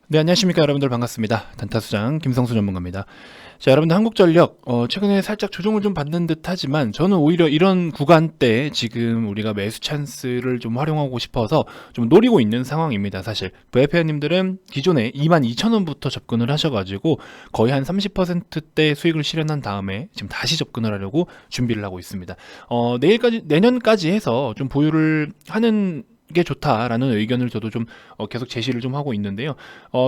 네, 안녕하십니까 여러분들. 반갑습니다. 단타수장 김성수 전문가입니다. 자, 여러분들, 한국전력 최근에 살짝 조정을 좀 받는 듯 하지만 저는 오히려 이런 구간대 지금 우리가 매수 찬스를 좀 활용하고 싶어서 좀 노리고 있는 상황입니다. 사실 VIP님들은 기존에 22,000원부터 접근을 하셔가지고 거의 한 30%대 수익을 실현한 다음에 지금 다시 접근을 하려고 준비를 하고 있습니다. 내년까지 해서 좀 보유를 하는 게 좋다라는 의견을 저도 좀 계속 제시를 좀 하고 있는데요.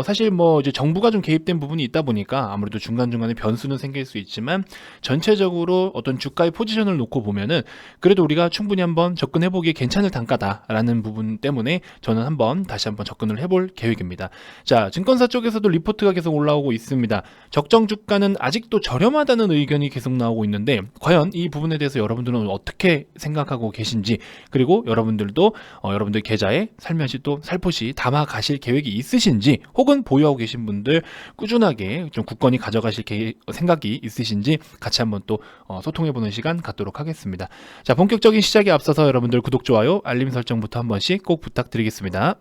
사실 뭐 이제 정부가 좀 개입된 부분이 있다 보니까 아무래도 중간중간에 변수는 생길 수 있지만 전체적으로 어떤 주가의 포지션을 놓고 보면은 그래도 우리가 충분히 한번 접근해 보기에 괜찮을 단가다라는 부분 때문에 저는 다시 한번 접근을 해볼 계획입니다. 자, 증권사 쪽에서도 리포트가 계속 올라오고 있습니다. 적정 주가는 아직도 저렴하다는 의견이 계속 나오고 있는데 과연 이 부분에 대해서 여러분들은 어떻게 생각하고 계신지, 그리고 여러분들도 여러분들 계좌에 살며시 또 살포시 담아 가실 계획이 있으신지, 혹은 보유하고 계신 분들 꾸준하게 좀 굳건히 가져가실 생각이 있으신지 같이 한번 또 소통해보는 시간 갖도록 하겠습니다. 자, 본격적인 시작에 앞서서 여러분들 구독, 좋아요, 알림 설정부터 한 번씩 꼭 부탁드리겠습니다.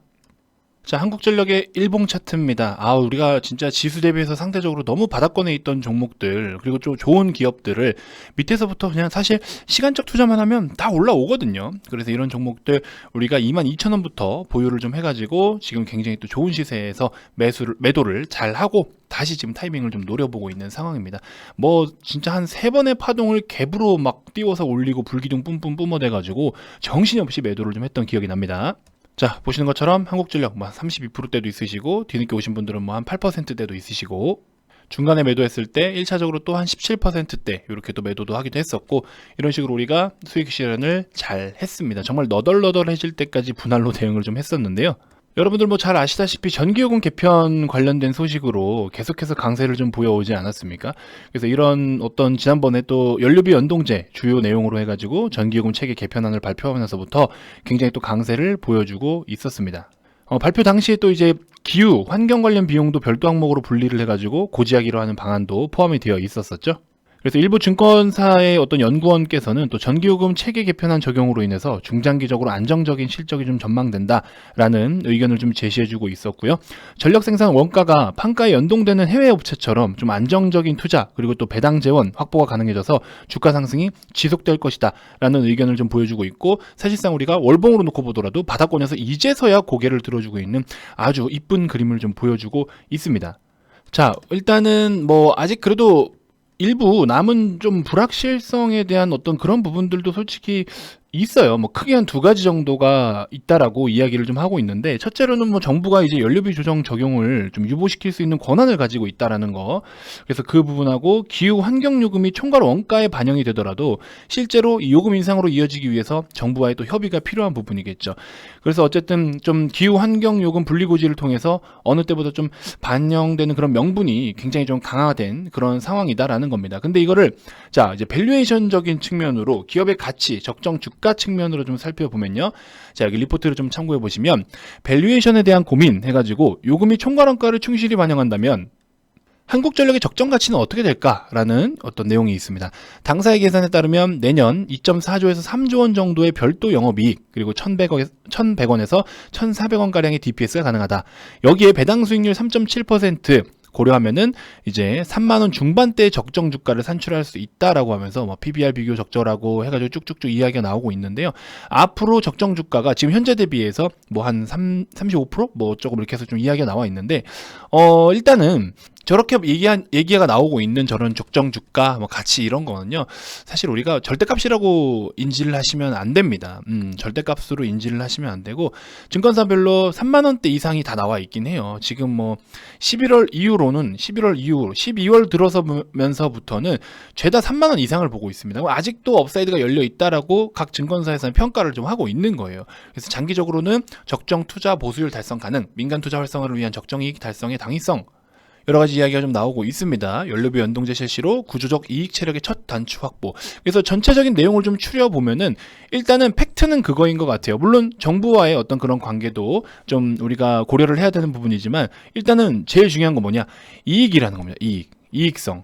자, 한국전력의 일봉 차트입니다. 우리가 진짜 지수 대비해서 상대적으로 너무 바닥권에 있던 종목들, 그리고 좀 좋은 기업들을 밑에서부터 그냥 사실 시간적 투자만 하면 다 올라오거든요. 그래서 이런 종목들 우리가 22,000원부터 보유를 좀 해가지고 지금 굉장히 또 좋은 시세에서 매도를 잘 하고 다시 지금 타이밍을 좀 노려보고 있는 상황입니다. 뭐 진짜 한 3번의 파동을 갭으로 막 띄워서 올리고 불기둥 뿜뿜 뿜어대가지고 정신없이 매도를 좀 했던 기억이 납니다. 자, 보시는 것처럼 한국전력 뭐 32%대도 있으시고, 뒤늦게 오신 분들은 뭐 한 8%대도 있으시고, 중간에 매도했을 때 1차적으로 또 한 17%대 이렇게 또 매도도 하기도 했었고, 이런 식으로 우리가 수익 실현을 잘 했습니다. 정말 너덜너덜해질 때까지 분할로 대응을 좀 했었는데요. 여러분들 뭐 잘 아시다시피 전기요금 개편 관련된 소식으로 계속해서 강세를 좀 보여오지 않았습니까? 그래서 이런 어떤 지난번에 또 연료비 연동제 주요 내용으로 해가지고 전기요금 체계 개편안을 발표하면서부터 굉장히 또 강세를 보여주고 있었습니다. 발표 당시에 또 이제 기후, 환경 관련 비용도 별도 항목으로 분리를 해가지고 고지하기로 하는 방안도 포함이 되어 있었었죠. 그래서 일부 증권사의 어떤 연구원께서는 또 전기요금 체계 개편안 적용으로 인해서 중장기적으로 안정적인 실적이 좀 전망된다라는 의견을 좀 제시해주고 있었고요. 전력 생산 원가가 판가에 연동되는 해외 업체처럼 좀 안정적인 투자, 그리고 또 배당 재원 확보가 가능해져서 주가 상승이 지속될 것이다라는 의견을 좀 보여주고 있고, 사실상 우리가 월봉으로 놓고 보더라도 바닥권에서 이제서야 고개를 들어주고 있는 아주 이쁜 그림을 좀 보여주고 있습니다. 자, 일단은 뭐 아직 그래도 일부 남은 좀 불확실성에 대한 어떤 그런 부분들도 솔직히 있어요. 뭐 크게 한 2가지 정도가 있다라고 이야기를 좀 하고 있는데, 첫째로는 뭐 정부가 이제 연료비 조정 적용을 좀 유보시킬 수 있는 권한을 가지고 있다라는 거. 그래서 그 부분하고 기후 환경 요금이 총괄 원가에 반영이 되더라도 실제로 이 요금 인상으로 이어지기 위해서 정부와의 또 협의가 필요한 부분이겠죠. 그래서 어쨌든 좀 기후 환경 요금 분리 고지를 통해서 어느 때보다 좀 반영되는 그런 명분이 굉장히 좀 강화된 그런 상황이다라는 겁니다. 근데 이거를 자, 이제 밸류에이션적인 측면으로 기업의 가치, 적정 주가 측면으로 좀 살펴보면요. 자, 여기 리포트를 좀 참고해 보시면 밸류에이션에 대한 고민 해가지고 요금이 총괄원가를 충실히 반영한다면 한국전력의 적정 가치는 어떻게 될까라는 어떤 내용이 있습니다. 당사의 계산에 따르면 내년 2.4조에서 3조 원 정도의 별도 영업이익, 그리고 1,100원에서 1,400원가량의 DPS가 가능하다. 여기에 배당 수익률 3.7% 고려하면은 이제 3만원 중반대의 적정 주가를 산출할 수 있다라고 하면서 뭐 PBR 비교 적절하고 해가지고 쭉쭉쭉 이야기가 나오고 있는데요. 앞으로 적정 주가가 지금 현재 대비해서 뭐 한 35%? 뭐 조금 이렇게 해서 좀 이야기가 나와 있는데, 일단은 저렇게 얘기가 나오고 있는 저런 적정 주가, 뭐 가치 이런 거는요, 사실 우리가 절대값이라고 인지를 하시면 안 됩니다. 절대값으로 인지를 하시면 안 되고, 증권사별로 3만 원대 이상이 다 나와 있긴 해요. 지금 뭐 11월 이후로는 12월 들어서면서부터는 죄다 3만 원 이상을 보고 있습니다. 아직도 업사이드가 열려 있다라고 각 증권사에서는 평가를 좀 하고 있는 거예요. 그래서 장기적으로는 적정 투자 보수율 달성 가능, 민간 투자 활성화를 위한 적정 이익 달성의 당위성, 여러 가지 이야기가 좀 나오고 있습니다. 연료비 연동제 실시로 구조적 이익 체력의 첫 단추 확보. 그래서 전체적인 내용을 좀 추려보면은 일단은 팩트는 그거인 것 같아요. 물론 정부와의 어떤 그런 관계도 좀 우리가 고려를 해야 되는 부분이지만, 일단은 제일 중요한 건 뭐냐? 이익이라는 겁니다. 이익성,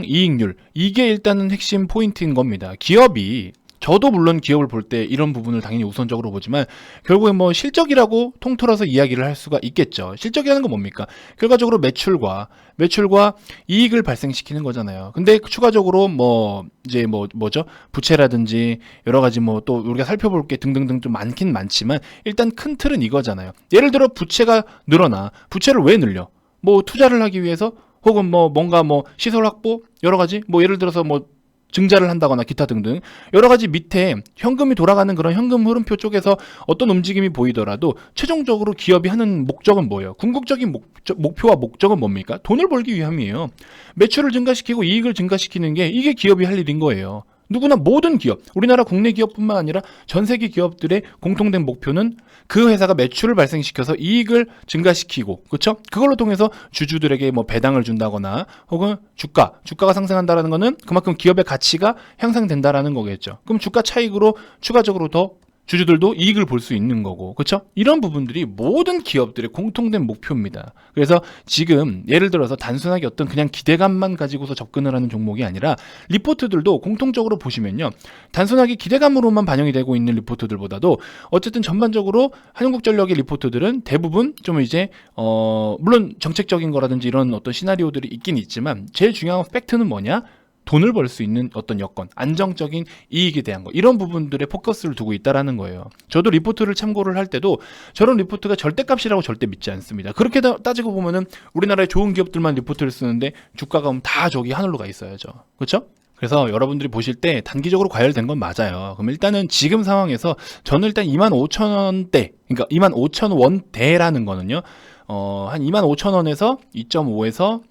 이익률. 이게 일단은 핵심 포인트인 겁니다. 기업이 저도 물론 기업을 볼 때 이런 부분을 당연히 우선적으로 보지만 결국에 뭐 실적이라고 통틀어서 이야기를 할 수가 있겠죠. 실적이라는 건 뭡니까? 결과적으로 매출과 이익을 발생시키는 거잖아요. 근데 추가적으로 뭐 이제 뭐죠? 부채라든지 여러 가지 뭐 또 우리가 살펴볼 게 등등등 좀 많긴 많지만 일단 큰 틀은 이거잖아요. 예를 들어 부채가 늘어나. 부채를 왜 늘려? 뭐 투자를 하기 위해서 혹은 뭐 뭔가 뭐 시설 확보 여러 가지 뭐 예를 들어서 뭐 증자를 한다거나 기타 등등 여러 가지 밑에 현금이 돌아가는 그런 현금 흐름표 쪽에서 어떤 움직임이 보이더라도 최종적으로 기업이 하는 목적은 뭐예요? 궁극적인 목표와 목적은 뭡니까? 돈을 벌기 위함이에요. 매출을 증가시키고 이익을 증가시키는 게 이게 기업이 할 일인 거예요. 누구나 모든 기업, 우리나라 국내 기업뿐만 아니라 전 세계 기업들의 공통된 목표는 그 회사가 매출을 발생시켜서 이익을 증가시키고, 그렇죠? 그걸로 통해서 주주들에게 뭐 배당을 준다거나 혹은 주가가 상승한다라는 거는 그만큼 기업의 가치가 향상된다라는 거겠죠. 그럼 주가 차익으로 추가적으로 더 주주들도 이익을 볼 수 있는 거고, 그렇죠? 이런 부분들이 모든 기업들의 공통된 목표입니다. 그래서 지금 예를 들어서 단순하게 어떤 그냥 기대감만 가지고서 접근을 하는 종목이 아니라 리포트들도 공통적으로 보시면요, 단순하게 기대감으로만 반영이 되고 있는 리포트들보다도 어쨌든 전반적으로 한국전력의 리포트들은 대부분 좀 이제 물론 정책적인 거라든지 이런 어떤 시나리오들이 있긴 있지만 제일 중요한 팩트는 뭐냐? 돈을 벌 수 있는 어떤 여건, 안정적인 이익에 대한 거, 이런 부분들에 포커스를 두고 있다라는 거예요. 저도 리포트를 참고를 할 때도 저런 리포트가 절대값이라고 절대 믿지 않습니다. 그렇게 따지고 보면은 우리나라의 좋은 기업들만 리포트를 쓰는데 주가가 다 저기 하늘로 가 있어야죠. 그렇죠? 그래서 여러분들이 보실 때 단기적으로 과열된 건 맞아요. 그럼 일단은 지금 상황에서 저는 일단 25,000원대, 그러니까 25,000원대라는 거는요, 한 25,000원에서 2.5에서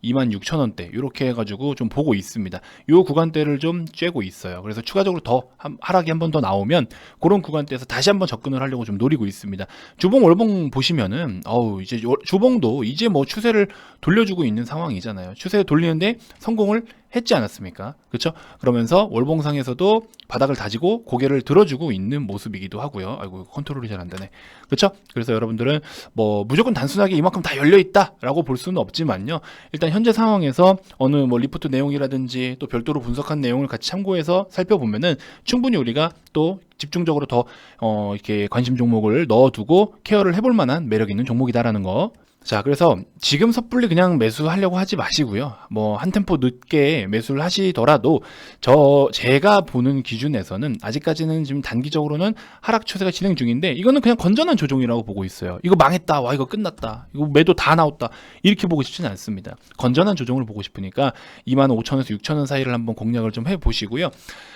26,000원대 이렇게 해가지고 좀 보고 있습니다. 이 구간대를 좀 쬐고 있어요. 그래서 추가적으로 더 하락이 한 번 더 나오면 그런 구간대에서 다시 한번 접근을 하려고 좀 노리고 있습니다. 주봉 월봉 보시면은 이제 주봉도 이제 뭐 추세를 돌려주고 있는 상황이잖아요. 추세 돌리는데 성공을 했지 않았습니까? 그렇죠? 그러면서 월봉상에서도 바닥을 다지고 고개를 들어주고 있는 모습이기도 하고요. 아이고, 컨트롤이 잘 안 되네. 그렇죠? 그래서 여러분들은 뭐 무조건 단순하게 이만큼 다 열려 있다라고 볼 수는 없지만요. 일단 현재 상황에서 어느 뭐 리포트 내용이라든지 또 별도로 분석한 내용을 같이 참고해서 살펴보면은 충분히 우리가 또 집중적으로 더 이렇게 관심 종목을 넣어두고 케어를 해볼 만한 매력 있는 종목이다라는 거. 자, 그래서 지금 섣불리 그냥 매수하려고 하지 마시고요. 뭐 한 템포 늦게 매수를 하시더라도 제가 보는 기준에서는 아직까지는 지금 단기적으로는 하락 추세가 진행 중인데 이거는 그냥 건전한 조정이라고 보고 있어요. 이거 망했다, 와 이거 끝났다, 이거 매도 다 나왔다, 이렇게 보고 싶지는 않습니다. 건전한 조정을 보고 싶으니까 25,000원에서 6,000원 사이를 한번 공략을 좀 해보시고요.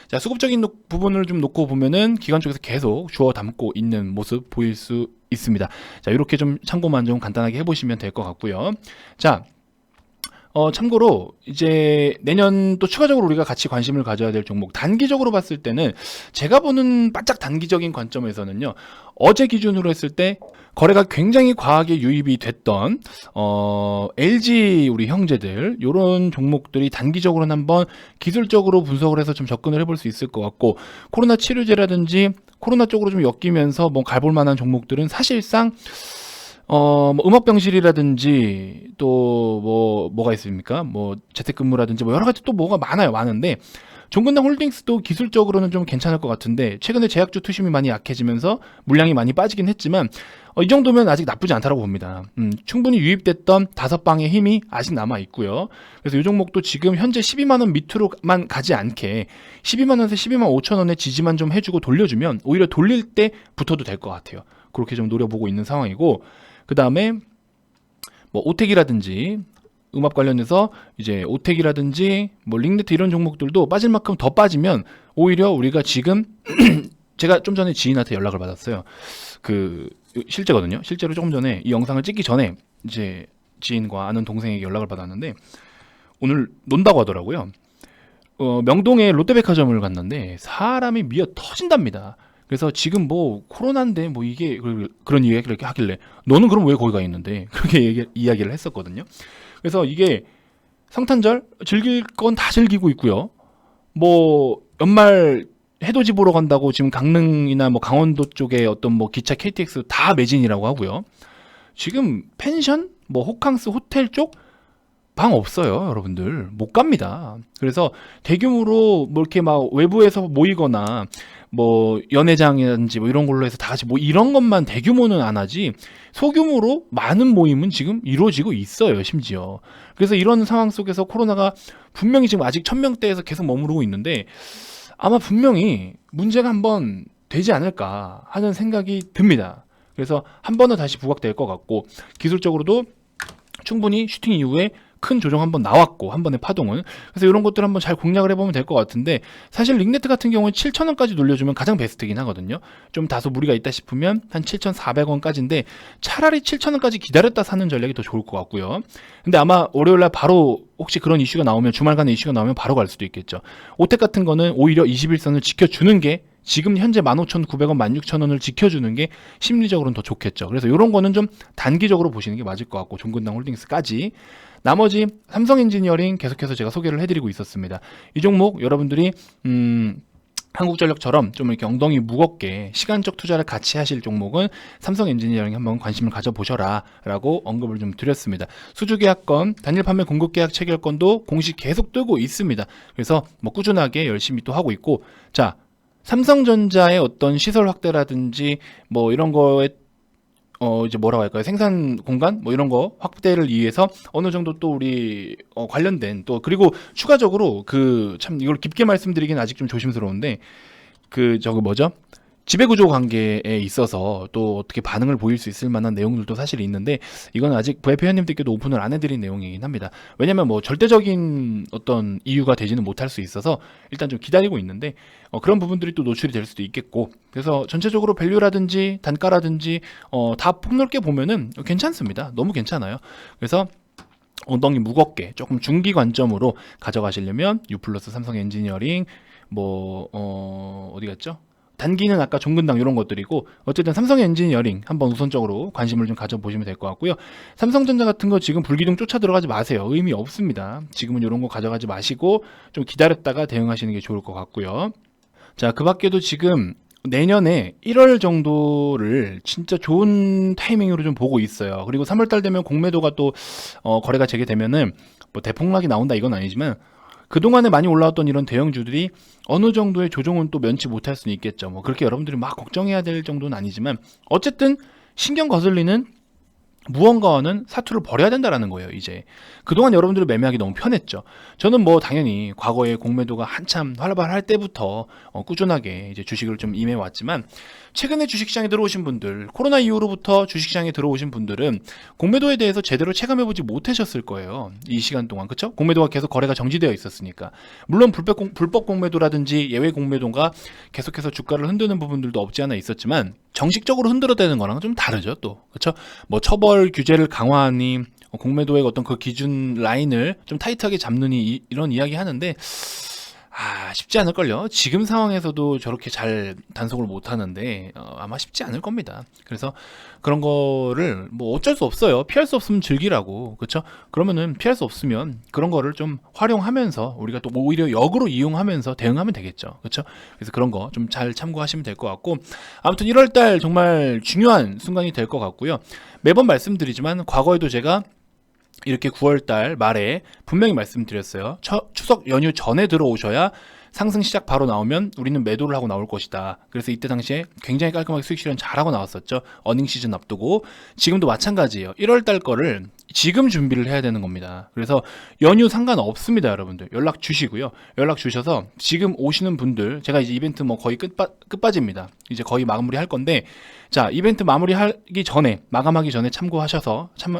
자, 수급적인 부분을 좀 놓고 보면은 기관 쪽에서 계속 주워 담고 있는 모습 보일 수 있습니다. 자, 이렇게 좀 참고만 좀 간단하게 해보시면 될 것 같고요. 자, 참고로 이제 내년 또 추가적으로 우리가 같이 관심을 가져야 될 종목, 단기적으로 봤을 때는 제가 보는 바짝 단기적인 관점에서는요, 어제 기준으로 했을 때 거래가 굉장히 과하게 유입이 됐던 LG 우리 형제들, 요런 종목들이 단기적으로는 한번 기술적으로 분석을 해서 좀 접근을 해볼 수 있을 것 같고, 코로나 치료제라든지 코로나 쪽으로 좀 엮이면서 뭐 가볼 만한 종목들은 사실상 뭐 음악병실이라든지 또 뭐가 있습니까? 뭐 재택근무라든지 뭐 여러 가지 또 뭐가 많은데 종근당 홀딩스도 기술적으로는 좀 괜찮을 것 같은데 최근에 제약주 투심이 많이 약해지면서 물량이 많이 빠지긴 했지만 이 정도면 아직 나쁘지 않다라고 봅니다. 충분히 유입됐던 5방의 힘이 아직 남아 있고요. 그래서 이 종목도 지금 현재 12만 원 밑으로만 가지 않게 12만 원에서 12만 5천 원의 지지만 좀 해주고 돌려주면 오히려 돌릴 때 붙어도 될 것 같아요. 그렇게 좀 노려보고 있는 상황이고, 그 다음에 뭐 오텍이라든지 음압 관련해서 이제 오텍이라든지 뭐 링네트 이런 종목들도 빠질 만큼 더 빠지면 오히려 우리가 지금 제가 좀 전에 지인한테 연락을 받았어요. 그 실제거든요. 실제로 조금 전에 이 영상을 찍기 전에 이제 지인과 아는 동생에게 연락을 받았는데 오늘 논다고 하더라고요. 명동에 롯데백화점을 갔는데 사람이 미어 터진답니다. 그래서 지금 뭐 코로나인데 뭐 이게 그런 이야기를 이렇게 하길래 너는 그럼 왜 거기 가 있는데 그렇게 이야기를 했었거든요. 그래서 이게 성탄절 즐길 건 다 즐기고 있고요. 뭐 연말 해돋이 보러 간다고 지금 강릉이나 뭐 강원도 쪽에 어떤 뭐 기차 KTX 다 매진이라고 하고요. 지금 펜션, 뭐 호캉스 호텔 쪽 방 없어요, 여러분들. 못 갑니다. 그래서 대규모로 뭐 이렇게 막 외부에서 모이거나 뭐 연회장이라든지 뭐 이런 걸로 해서 다 같이 뭐 이런 것만 대규모는 안 하지 소규모로 많은 모임은 지금 이루어지고 있어요, 심지어. 그래서 이런 상황 속에서 코로나가 분명히 지금 아직 1000명대에서 계속 머무르고 있는데 아마 분명히 문제가 한번 되지 않을까 하는 생각이 듭니다. 그래서 한 번은 다시 부각될 것 같고 기술적으로도 충분히 슈팅 이후에 큰 조정 한번 나왔고 한 번의 파동은 그래서 이런 것들 한번 잘 공략을 해보면 될 것 같은데 사실 링네트 같은 경우는 7,000원까지 돌려주면 가장 베스트긴 하거든요. 좀 다소 무리가 있다 싶으면 한 7,400원까지인데 차라리 7,000원까지 기다렸다 사는 전략이 더 좋을 것 같고요. 근데 아마 월요일날 바로 혹시 그런 이슈가 나오면 주말간에 이슈가 나오면 바로 갈 수도 있겠죠. 오텍 같은 거는 오히려 21선을 지켜주는 게 지금 현재 15,900원, 16,000원을 지켜주는 게 심리적으로는 더 좋겠죠. 그래서 이런 거는 좀 단기적으로 보시는 게 맞을 것 같고 종근당 홀딩스까지 나머지 삼성 엔지니어링 계속해서 제가 소개를 해드리고 있었습니다. 이 종목 여러분들이 한국전력처럼 좀 이렇게 엉덩이 무겁게 시간적 투자를 같이 하실 종목은 삼성 엔지니어링 한번 관심을 가져보셔라 라고 언급을 좀 드렸습니다. 수주계약건, 단일 판매 공급계약 체결건도 공식 계속 뜨고 있습니다. 그래서 뭐 꾸준하게 열심히 또 하고 있고 자 삼성전자의 어떤 시설 확대라든지 뭐 이런 거에 이제 뭐라고 할까요? 생산 공간 뭐 이런 거 확대를 위해서 어느 정도 또 우리 관련된 또 그리고 추가적으로 그 참 이걸 깊게 말씀드리기는 아직 좀 조심스러운데 그 저거 뭐죠? 지배구조 관계에 있어서 또 어떻게 반응을 보일 수 있을 만한 내용들도 사실 있는데 이건 아직 VIP 회원님들께도 오픈을 안 해드린 내용이긴 합니다. 왜냐면 뭐 절대적인 어떤 이유가 되지는 못할 수 있어서 일단 좀 기다리고 있는데 그런 부분들이 또 노출이 될 수도 있겠고 그래서 전체적으로 밸류라든지 단가라든지 다 폭넓게 보면은 괜찮습니다. 너무 괜찮아요. 그래서 엉덩이 무겁게 조금 중기 관점으로 가져가시려면 유플러스 삼성 엔지니어링 뭐 어디 갔죠? 단기는 아까 종근당 이런 것들이고 어쨌든 삼성 엔지니어링 한번 우선적으로 관심을 좀 가져보시면 될 것 같고요. 삼성전자 같은 거 지금 불기둥 쫓아 들어가지 마세요. 의미 없습니다. 지금은 이런 거 가져가지 마시고 좀 기다렸다가 대응하시는 게 좋을 것 같고요. 자, 그 밖에도 지금 내년에 1월 정도를 진짜 좋은 타이밍으로 좀 보고 있어요. 그리고 3월달 되면 공매도가 또 거래가 재개되면은 뭐 대폭락이 나온다 이건 아니지만 그동안에 많이 올라왔던 이런 대형주들이 어느 정도의 조정은 또 면치 못할 수는 있겠죠. 뭐 그렇게 여러분들이 막 걱정해야 될 정도는 아니지만 어쨌든 신경 거슬리는 무언가와는 사투를 벌여야 된다라는 거예요. 이제 그동안 여러분들이 매매하기 너무 편했죠. 저는 뭐 당연히 과거에 공매도가 한참 활발할 때부터 꾸준하게 이제 주식을 좀 임해 왔지만 최근에 주식시장에 들어오신 분들, 코로나 이후로부터 주식시장에 들어오신 분들은 공매도에 대해서 제대로 체감해보지 못하셨을 거예요. 이 시간 동안, 그렇죠? 공매도가 계속 거래가 정지되어 있었으니까. 물론 불법 공매도라든지 예외 공매도가 계속해서 주가를 흔드는 부분들도 없지 않아 있었지만 정식적으로 흔들어대는 거랑 좀 다르죠, 또. 그렇죠? 뭐 처벌 규제를 강화하니 공매도의 어떤 그 기준 라인을 좀 타이트하게 잡느니 이런 이야기 하는데 쉽지 않을걸요. 지금 상황에서도 저렇게 잘 단속을 못 하는데 아마 쉽지 않을 겁니다. 그래서 그런 거를 뭐 어쩔 수 없어요. 피할 수 없으면 즐기라고. 그렇죠? 그러면은 피할 수 없으면 그런 거를 좀 활용하면서 우리가 또 오히려 역으로 이용하면서 대응하면 되겠죠. 그렇죠? 그래서 그런 거 좀 잘 참고하시면 될 것 같고 아무튼 1월 달 정말 중요한 순간이 될 것 같고요. 매번 말씀드리지만 과거에도 제가 이렇게 9월달 말에 분명히 말씀드렸어요. 추석 연휴 전에 들어오셔야 상승 시작 바로 나오면 우리는 매도를 하고 나올 것이다. 그래서 이때 당시에 굉장히 깔끔하게 수익 실현 잘하고 나왔었죠. 어닝 시즌 앞두고 지금도 마찬가지예요. 1월달 거를 지금 준비를 해야 되는 겁니다. 그래서 연휴 상관없습니다, 여러분들. 연락 주시고요. 연락 주셔서 지금 오시는 분들 제가 이제 이벤트 뭐 거의 끝빠집니다. 이제 거의 마무리 할 건데 자, 이벤트 마무리하기 전에 마감하기 전에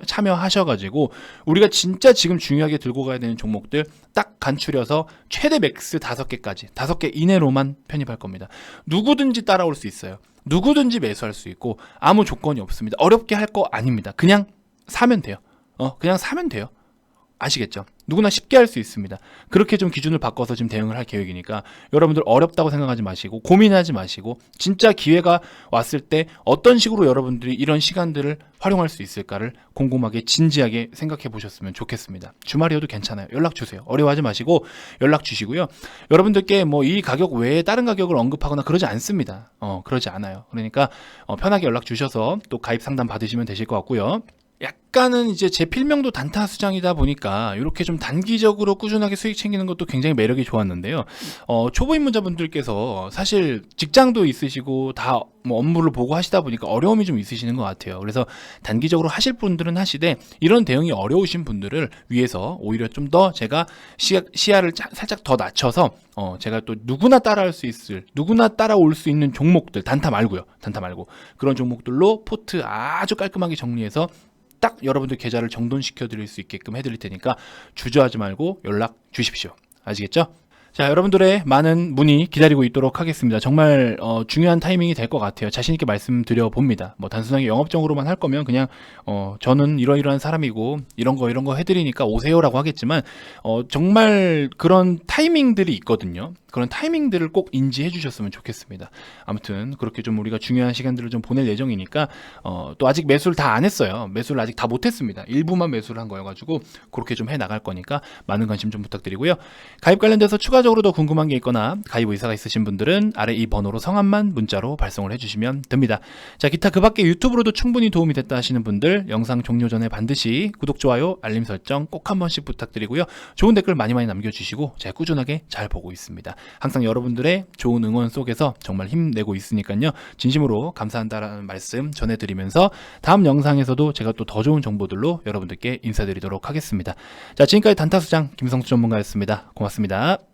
참여하셔가지고 우리가 진짜 지금 중요하게 들고 가야 되는 종목들 딱 간추려서 최대 맥스 5개까지 5개 이내로만 편입할 겁니다. 누구든지 따라올 수 있어요. 누구든지 매수할 수 있고 아무 조건이 없습니다. 어렵게 할 거 아닙니다. 그냥 사면 돼요. 그냥 사면 돼요. 아시겠죠? 누구나 쉽게 할 수 있습니다. 그렇게 좀 기준을 바꿔서 지금 대응을 할 계획이니까 여러분들 어렵다고 생각하지 마시고 고민하지 마시고 진짜 기회가 왔을 때 어떤 식으로 여러분들이 이런 시간들을 활용할 수 있을까를 곰곰하게 진지하게 생각해 보셨으면 좋겠습니다. 주말이어도 괜찮아요. 연락 주세요. 어려워하지 마시고 연락 주시고요. 여러분들께 뭐 이 가격 외에 다른 가격을 언급하거나 그러지 않습니다. 그러지 않아요. 그러니까 편하게 연락 주셔서 또 가입 상담 받으시면 되실 것 같고요. 약간은 이제 제 필명도 단타 수장이다 보니까 이렇게 좀 단기적으로 꾸준하게 수익 챙기는 것도 굉장히 매력이 좋았는데요. 초보 입문자분들께서 사실 직장도 있으시고 다 뭐 업무를 보고 하시다 보니까 어려움이 좀 있으시는 것 같아요. 그래서 단기적으로 하실 분들은 하시되 이런 대응이 어려우신 분들을 위해서 오히려 좀 더 제가 시야를 살짝 더 낮춰서 제가 또 누구나 따라할 수 있을, 누구나 따라올 수 있는 종목들, 단타 말고요. 단타 말고 그런 종목들로 포트 아주 깔끔하게 정리해서 딱 여러분들 계좌를 정돈시켜 드릴 수 있게끔 해드릴 테니까 주저하지 말고 연락 주십시오. 아시겠죠? 자, 여러분들의 많은 문의 기다리고 있도록 하겠습니다. 정말 중요한 타이밍이 될 것 같아요. 자신 있게 말씀드려 봅니다. 뭐 단순하게 영업적으로만 할 거면 그냥 저는 이러이러한 사람이고 이런 거 해드리니까 오세요라고 하겠지만 정말 그런 타이밍들이 있거든요. 그런 타이밍들을 꼭 인지해 주셨으면 좋겠습니다. 아무튼 그렇게 좀 우리가 중요한 시간들을 좀 보낼 예정이니까 또 아직 매수를 다 안 했어요. 매수를 아직 다 못했습니다. 일부만 매수를 한 거여가지고 그렇게 좀 해 나갈 거니까 많은 관심 좀 부탁드리고요. 가입 관련돼서 추가적으로 더 궁금한 게 있거나 가입 의사가 있으신 분들은 아래 이 번호로 성함만 문자로 발송을 해주시면 됩니다. 자, 기타 그 밖에 유튜브로도 충분히 도움이 됐다 하시는 분들 영상 종료 전에 반드시 구독, 좋아요, 알림 설정 꼭 한 번씩 부탁드리고요. 좋은 댓글 많이 남겨주시고 제가 꾸준하게 잘 보고 있습니다. 항상 여러분들의 좋은 응원 속에서 정말 힘내고 있으니까요. 진심으로 감사한다라는 말씀 전해드리면서 다음 영상에서도 제가 또 더 좋은 정보들로 여러분들께 인사드리도록 하겠습니다. 자, 지금까지 단타수장 김성수 전문가였습니다. 고맙습니다.